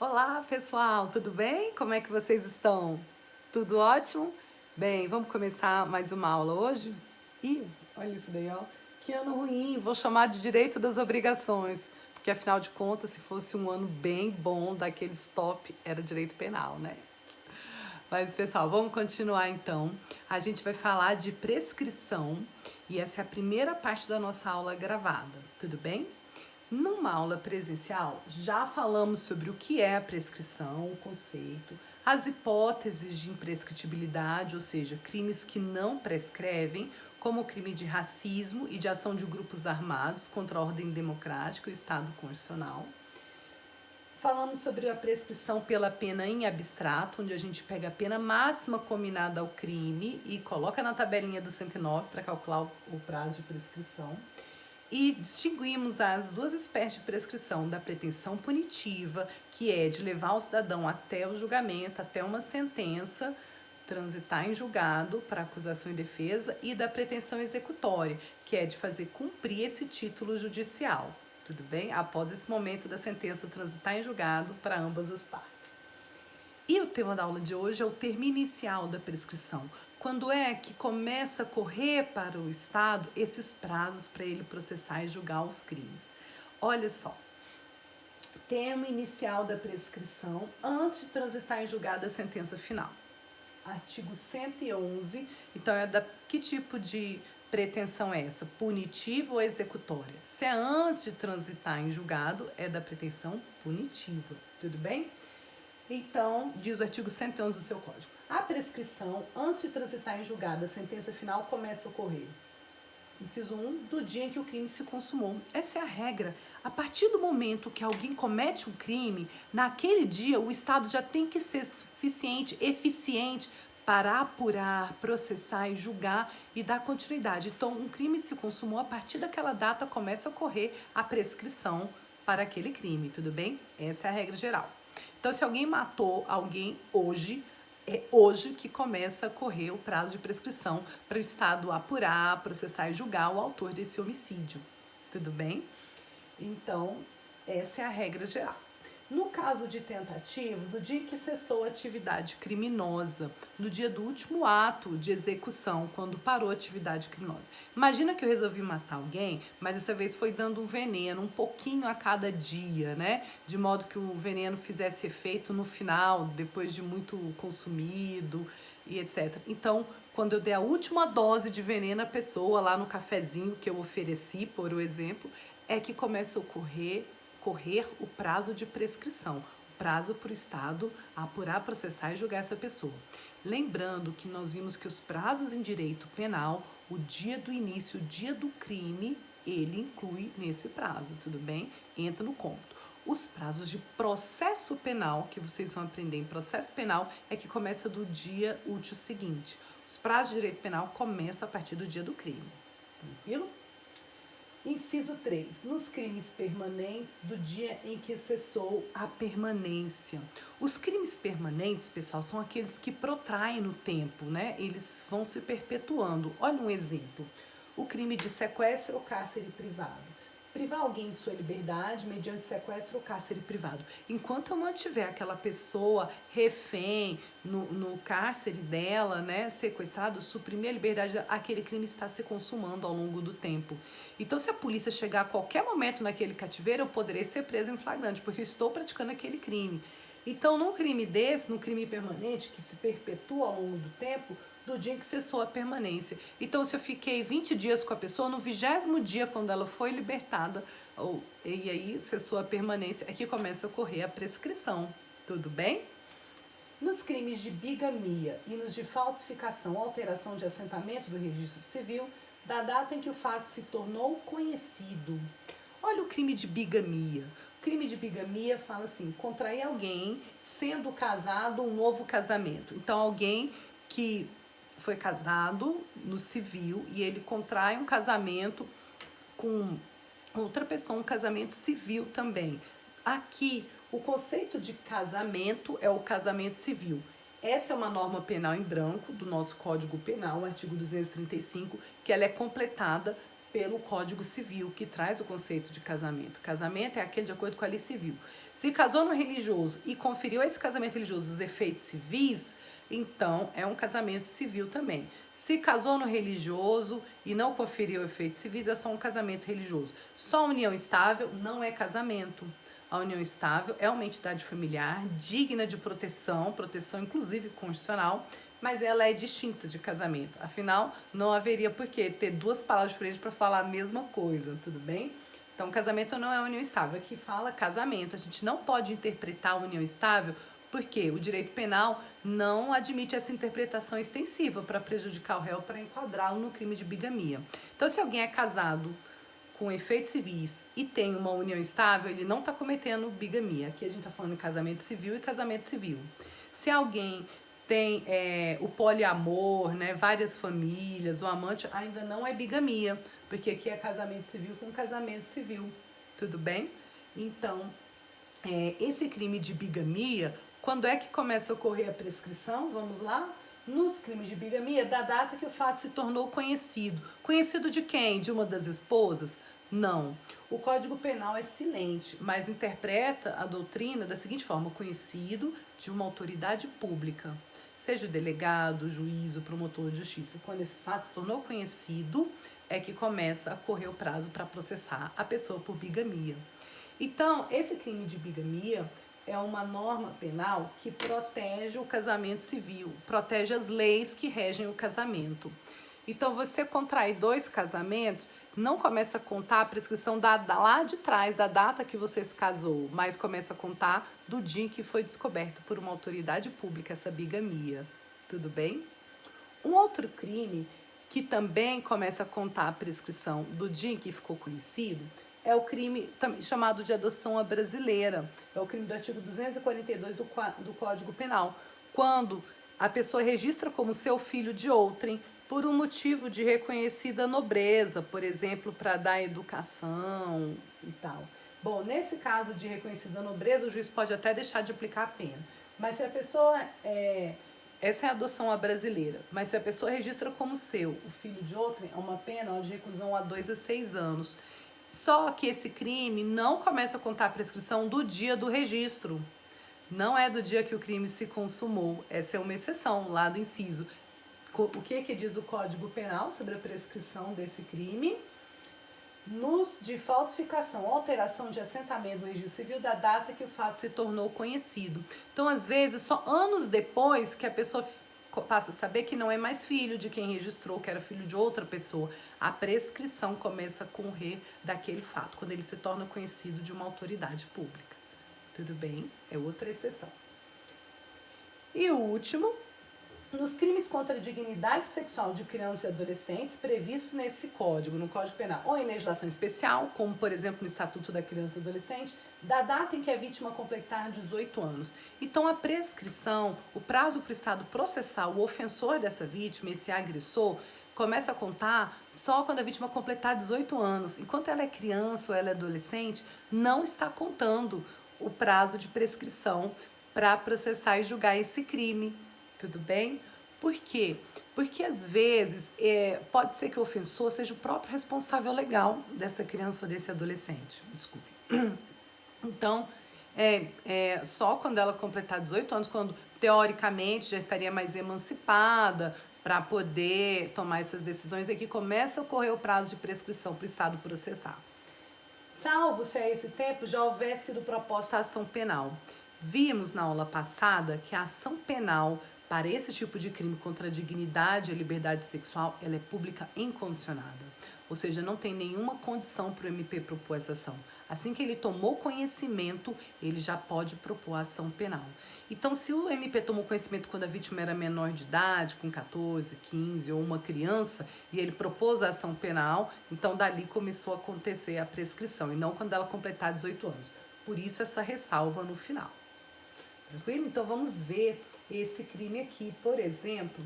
Olá, pessoal, tudo bem? Como é que vocês estão? Tudo ótimo? Bem, vamos começar mais uma aula hoje? Ih, olha isso daí, ó. Que ano ruim, vou chamar de direito das obrigações, porque afinal de contas, se fosse um ano bem bom, daqueles top, era direito penal, né? Mas, pessoal, vamos continuar então. A gente vai falar de prescrição e essa é a primeira parte da nossa aula gravada, tudo bem? Numa aula presencial, já falamos sobre o que é a prescrição, o conceito, as hipóteses de imprescritibilidade, ou seja, crimes que não prescrevem, como o crime de racismo e de ação de grupos armados contra a ordem democrática e o Estado Constitucional. Falamos sobre a prescrição pela pena em abstrato, onde a gente pega a pena máxima combinada ao crime e coloca na tabelinha do 109 para calcular o prazo de prescrição. E distinguimos as duas espécies de prescrição, da pretensão punitiva, que é de levar o cidadão até o julgamento, até uma sentença, transitar em julgado para acusação e defesa, e da pretensão executória, que é de fazer cumprir esse título judicial, tudo bem? Após esse momento da sentença transitar em julgado para ambas as partes. E o tema da aula de hoje é o termo inicial da prescrição. Quando é que começa a correr para o Estado esses prazos para ele processar e julgar os crimes? Olha só, termo inicial da prescrição antes de transitar em julgado a sentença final. Artigo 111, então é da que tipo de pretensão é essa? Punitiva ou executória? Se é antes de transitar em julgado, é da pretensão punitiva, tudo bem? Então, diz o artigo 111 do seu Código. A prescrição, antes de transitar em julgado, a sentença final começa a ocorrer. Inciso 1, do dia em que o crime se consumou. Essa é a regra. A partir do momento que alguém comete um crime, naquele dia o Estado já tem que ser suficiente, eficiente para apurar, processar e julgar e dar continuidade. Então, um crime se consumou, a partir daquela data começa a ocorrer a prescrição para aquele crime, tudo bem? Essa é a regra geral. Então, se alguém matou alguém hoje, é hoje que começa a correr o prazo de prescrição para o Estado apurar, processar e julgar o autor desse homicídio. Tudo bem? Então, essa é a regra geral. No caso de tentativa, do dia que cessou a atividade criminosa, no dia do último ato de execução, quando parou a atividade criminosa. Imagina que eu resolvi matar alguém, mas dessa vez foi dando um veneno, um pouquinho a cada dia, né? De modo que o veneno fizesse efeito no final, depois de muito consumido e etc. Então, quando eu der a última dose de veneno à pessoa lá no cafezinho que eu ofereci, por exemplo, é que começa a correr o prazo de prescrição, o prazo para o Estado apurar, processar e julgar essa pessoa. Lembrando que nós vimos que os prazos em direito penal, o dia do início, o dia do crime, ele inclui nesse prazo, tudo bem? Entra no cômputo. Os prazos de processo penal, que vocês vão aprender em processo penal, é que começa do dia útil seguinte. Os prazos de direito penal começam a partir do dia do crime. Tranquilo? Inciso 3. Nos crimes permanentes, do dia em que cessou a permanência. Os crimes permanentes, pessoal, são aqueles que protraem no tempo, né? Eles vão se perpetuando. Olha um exemplo. O crime de sequestro ou cárcere privado. Privar alguém de sua liberdade mediante sequestro ou cárcere privado. Enquanto eu mantiver aquela pessoa refém no cárcere dela, né, sequestrado, suprimir a liberdade, aquele crime está se consumando ao longo do tempo. Então, se a polícia chegar a qualquer momento naquele cativeiro, eu poderei ser presa em flagrante, porque eu estou praticando aquele crime. Então, num crime desse, num crime permanente, que se perpetua ao longo do tempo, do dia em que cessou a permanência. Então, se eu fiquei 20 dias com a pessoa, no 20º dia, quando ela foi libertada, e aí cessou a permanência, é que começa a ocorrer a prescrição. Tudo bem? Nos crimes de bigamia e nos de falsificação ou alteração de assentamento do registro civil, da data em que o fato se tornou conhecido. Olha o crime de bigamia. O crime de bigamia fala assim, contrair alguém sendo casado um novo casamento. Então, alguém que foi casado no civil e ele contrai um casamento com outra pessoa, um casamento civil também. Aqui, o conceito de casamento é o casamento civil. Essa é uma norma penal em branco do nosso Código Penal, artigo 235, que ela é completada pelo Código Civil, que traz o conceito de casamento. Casamento é aquele de acordo com a lei civil. Se casou no religioso e conferiu a esse casamento religioso os efeitos civis, então é um casamento civil também. Se casou no religioso e não conferiu efeitos civis, é só um casamento religioso. Só união estável não é casamento. A união estável é uma entidade familiar digna de proteção, proteção inclusive constitucional, mas ela é distinta de casamento. Afinal, não haveria por que ter duas palavras diferentes para falar a mesma coisa, tudo bem? Então, casamento não é união estável. Aqui fala casamento. A gente não pode interpretar a união estável porque o direito penal não admite essa interpretação extensiva para prejudicar o réu, para enquadrá-lo no crime de bigamia. Então, se alguém é casado com efeitos civis e tem uma união estável, ele não está cometendo bigamia. Aqui a gente está falando de casamento civil e casamento civil. Se alguém tem o poliamor, né, várias famílias, o amante, ainda não é bigamia, porque aqui é casamento civil com casamento civil, tudo bem? Então, esse crime de bigamia, quando é que começa a ocorrer a prescrição? Vamos lá? Nos crimes de bigamia, da data que o fato se tornou conhecido. Conhecido de quem? De uma das esposas? Não. O Código Penal é silente, mas interpreta a doutrina da seguinte forma: conhecido de uma autoridade pública, seja o delegado, o juiz, o promotor de justiça. Quando esse fato se tornou conhecido, é que começa a correr o prazo para processar a pessoa por bigamia. Então, esse crime de bigamia é uma norma penal que protege o casamento civil, protege as leis que regem o casamento. Então, você contrair dois casamentos, não começa a contar a prescrição lá de trás, da data que você se casou, mas começa a contar do dia em que foi descoberto por uma autoridade pública essa bigamia. Tudo bem? Um outro crime que também começa a contar a prescrição do dia em que ficou conhecido é o crime também chamado de adoção à brasileira. É o crime do artigo 242 do Código Penal, quando a pessoa registra como seu filho de outrem por um motivo de reconhecida nobreza, por exemplo, para dar educação e tal. Bom, nesse caso de reconhecida nobreza, o juiz pode até deixar de aplicar a pena. Mas se a pessoa essa é a adoção à brasileira. Mas se a pessoa registra como seu o filho de outrem, é uma pena de reclusão a 2 a 6 anos. Só que esse crime não começa a contar a prescrição do dia do registro. Não é do dia que o crime se consumou. Essa é uma exceção lá do inciso. O que diz o Código Penal sobre a prescrição desse crime? De falsificação, alteração de assentamento no registro civil da data que o fato se tornou conhecido. Então, às vezes, só anos depois que a pessoa passa a saber que não é mais filho de quem registrou, que era filho de outra pessoa, a prescrição começa a correr daquele fato, quando ele se torna conhecido de uma autoridade pública. Tudo bem? É outra exceção. E o último, nos crimes contra a dignidade sexual de crianças e adolescentes previstos nesse código, no Código Penal, ou em legislação especial, como por exemplo no Estatuto da Criança e Adolescente, da data em que a vítima completar 18 anos. Então a prescrição, o prazo para o Estado processar o ofensor dessa vítima, esse agressor, começa a contar só quando a vítima completar 18 anos. Enquanto ela é criança ou ela é adolescente, não está contando o prazo de prescrição para processar e julgar esse crime. Tudo bem? Por quê? Porque às vezes pode ser que o ofensor seja o próprio responsável legal dessa criança ou desse adolescente. Desculpe. Então, só quando ela completar 18 anos, quando teoricamente já estaria mais emancipada para poder tomar essas decisões, é que começa a ocorrer o prazo de prescrição para o Estado processar. Salvo se a esse tempo já houvesse sido proposta a ação penal. Vimos na aula passada que a ação penal para esse tipo de crime contra a dignidade e a liberdade sexual, ela é pública incondicionada. Ou seja, não tem nenhuma condição para o MP propor essa ação. Assim que ele tomou conhecimento, ele já pode propor a ação penal. Então, se o MP tomou conhecimento quando a vítima era menor de idade, com 14, 15 ou uma criança, e ele propôs a ação penal, então dali começou a acontecer a prescrição, e não quando ela completar 18 anos. Por isso essa ressalva no final. Tranquilo? Então vamos ver esse crime aqui, por exemplo,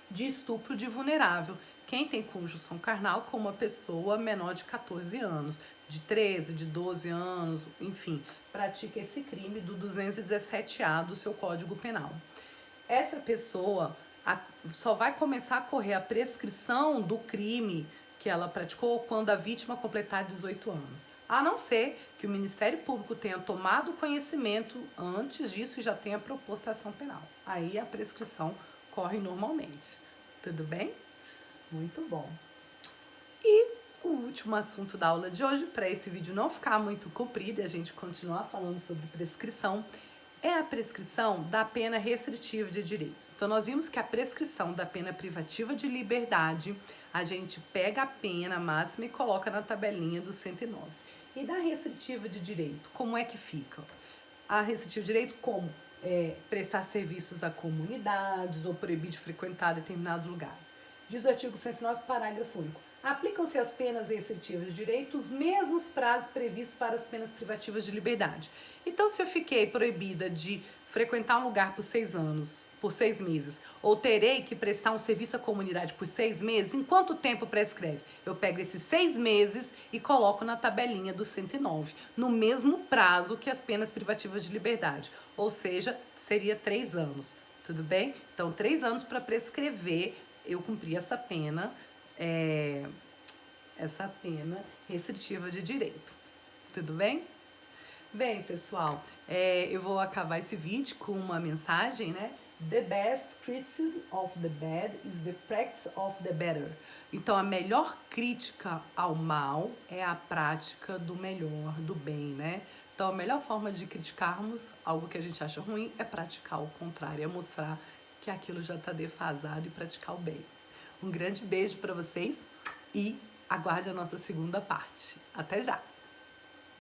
de estupro de vulnerável. Quem tem conjunção carnal com uma pessoa menor de 14 anos, de 13, de 12 anos, enfim, pratica esse crime do 217A do seu Código Penal. Essa pessoa só vai começar a correr a prescrição do crime que ela praticou quando a vítima completar 18 anos. A não ser que o Ministério Público tenha tomado conhecimento antes disso e já tenha proposto a ação penal. Aí a prescrição corre normalmente. Tudo bem? Muito bom. E o último assunto da aula de hoje, para esse vídeo não ficar muito comprido e a gente continuar falando sobre prescrição, é a prescrição da pena restritiva de direitos. Então, nós vimos que a prescrição da pena privativa de liberdade, a gente pega a pena máxima e coloca na tabelinha do 109. E da restritiva de direito, como é que fica? A restritiva de direito, como? Prestar serviços a comunidades ou proibir de frequentar determinados lugares. Diz o artigo 109, parágrafo único. Aplicam-se às penas restritivas de direito os mesmos prazos previstos para as penas privativas de liberdade. Então, se eu fiquei proibida de frequentar um lugar por 6 anos, por 6 meses, ou terei que prestar um serviço à comunidade por 6 meses, em quanto tempo prescreve? Eu pego esses 6 meses e coloco na tabelinha do 109, no mesmo prazo que as penas privativas de liberdade, ou seja, seria 3 anos, tudo bem? Então, 3 anos para prescrever, eu cumpri essa pena restritiva de direito. Tudo bem? Bem, pessoal, eu vou acabar esse vídeo com uma mensagem, né? The best criticism of the bad is the practice of the better. Então, a melhor crítica ao mal é a prática do melhor, do bem, né? Então, a melhor forma de criticarmos algo que a gente acha ruim é praticar o contrário, é mostrar que aquilo já está defasado e praticar o bem. Um grande beijo para vocês e aguarde a nossa segunda parte. Até já!